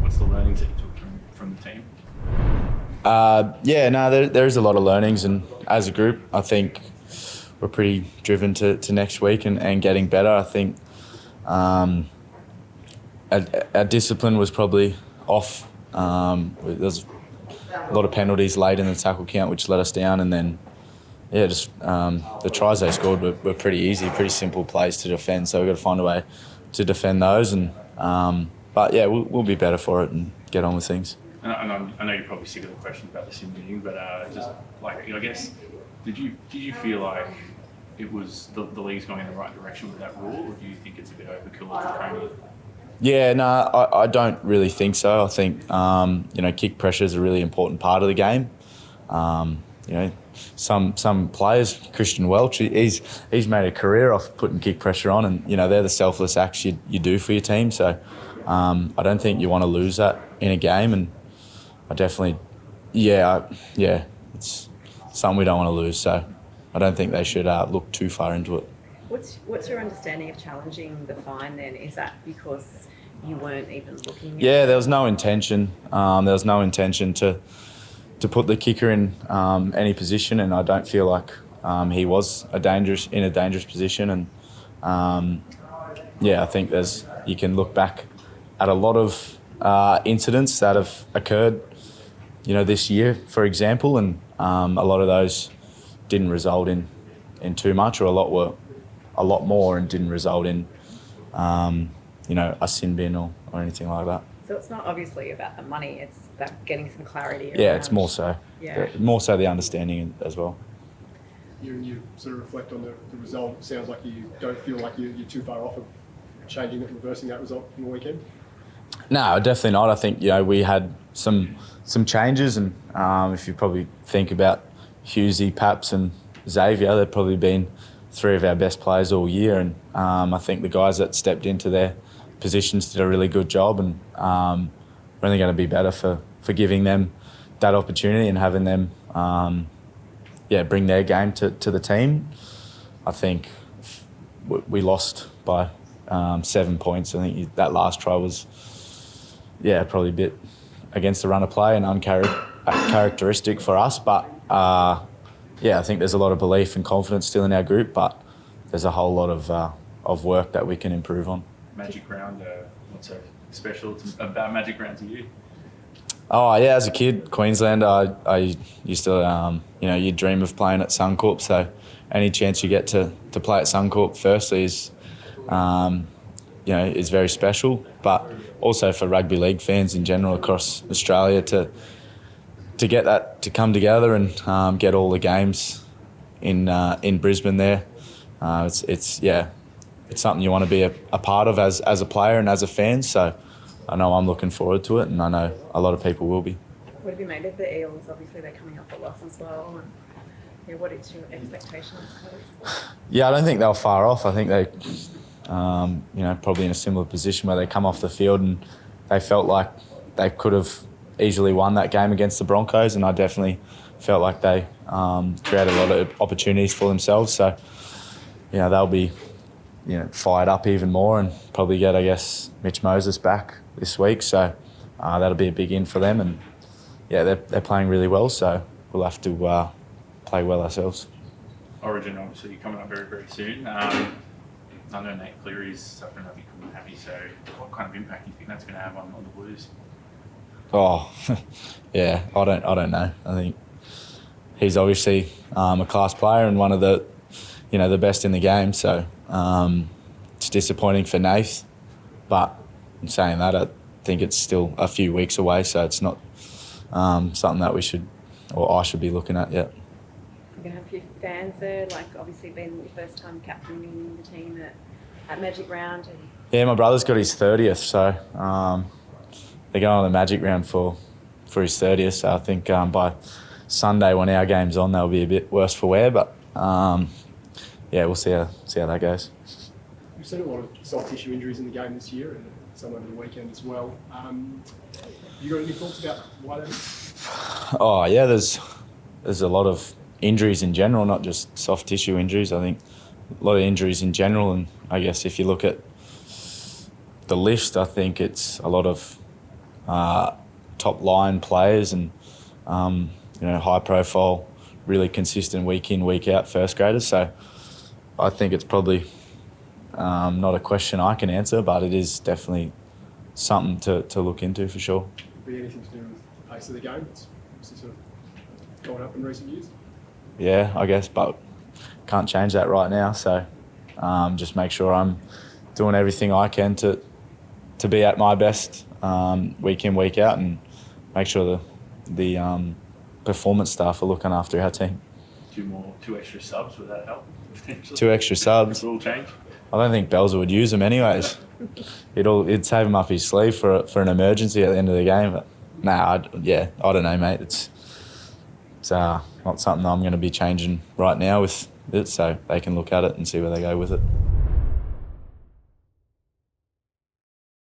What's the learnings that you took from the team? There is a lot of learnings, and as a group, I think we're pretty driven to next week and getting better. I think our discipline was probably off. There's a lot of penalties late in the tackle count, which let us down, and then the tries they scored were pretty easy, pretty simple plays to defend. So we've got to find a way to defend those, and we'll be better for it and get on with things. And I know you're probably sick of the question about the sim meeting, but just like, I guess, did you feel like it was the league's going in the right direction with that rule, or do you think it's a bit overkill or draconian? Yeah, no, I don't really think so. I think kick pressure is a really important part of the game. Some players, Christian Welch, he's made a career off putting kick pressure on, and they're the selfless acts you do for your team. So I don't think you want to lose that in a game, and I definitely, it's something we don't want to lose. So I don't think they should look too far into it. What's your understanding of challenging the fine then? Is that because you weren't even looking? Yeah, there was no intention. There was no intention to put the kicker in any position, and I don't feel like he was in a dangerous position. And I think you can look back at a lot of incidents that have occurred, this year, for example, and a lot of those didn't result in too much, or a lot more, and didn't result in a sin bin or anything like that. So it's not obviously about the money, it's about getting some clarity around. Yeah, it's more so. Yeah. More so the understanding as well. You sort of reflect on the result. It sounds like you don't feel like you're too far off of changing it, reversing that result in the weekend? No, definitely not. I think we had some changes, and if you probably think about Hughesy, Paps and Xavier, they've probably been three of our best players all year, and I think the guys that stepped into their positions did a really good job, and we're only going to be better for giving them that opportunity and having them bring their game to the team. I think we lost by 7 points. I think that last try was probably a bit against the run of play and uncharacteristic for us, but I think there's a lot of belief and confidence still in our group, but there's a whole lot of work that we can improve on. Magic round, what's so special about magic round to you? Oh yeah, as a kid, Queensland, I used to, you dream of playing at Suncorp. So any chance you get to play at Suncorp, firstly, is very special. But also for rugby league fans in general across Australia to get that to come together and get all the games in Brisbane there, it's something you want to be a part of as a player and as a fan. So I know I'm looking forward to it, and I know a lot of people will be. What have you made of the Eels? Obviously, they're coming off a loss as well. And what is your expectations? Yeah, I don't think they were far off. I think they, probably in a similar position where they come off the field and they felt like they could have easily won that game against the Broncos, and I definitely felt like they created a lot of opportunities for themselves. So, they'll be, fired up even more and probably get, I guess, Mitch Moses back this week. So that'll be a big in for them, and they're playing really well. So we'll have to play well ourselves. Origin obviously coming up very, very soon. I know Nate Cleary's suffering a bit happy. So what kind of impact do you think that's going to have on the Blues? Oh, I don't know. I think he's obviously a class player and one of the best in the game. So it's disappointing for Nath, but in saying that, I think it's still a few weeks away. So it's not something that I should be looking at yet. You're going to have a few fans there, like obviously being your first time captaining the team at Magic Round. Yeah, my brother's got his 30th, so they're going on the Magic Round for his 30th. So I think by Sunday when our game's on, they'll be a bit worse for wear, but we'll see how that goes. We've seen a lot of soft tissue injuries in the game this year, and some over the weekend as well. You got any thoughts about why that is? Oh yeah, there's a lot of injuries in general, not just soft tissue injuries. I think a lot of injuries in general, and I guess if you look at the list, I think it's a lot of top line players and high profile, really consistent week in, week out first graders. So I think it's probably not a question I can answer, but it is definitely something to look into for sure. Be anything to do with the pace of the game? It's obviously sort of gone up in recent years. Yeah, I guess, but can't change that right now. So just make sure I'm doing everything I can to be at my best week in, week out, and make sure the performance staff are looking after our team. Two extra subs, would that help? Potentially? 2 extra subs. Rule change? I don't think Belzer would use them anyways. It'd save him up his sleeve for an emergency at the end of the game. But I don't know, mate. It's not something I'm going to be changing right now with it, so they can look at it and see where they go with it.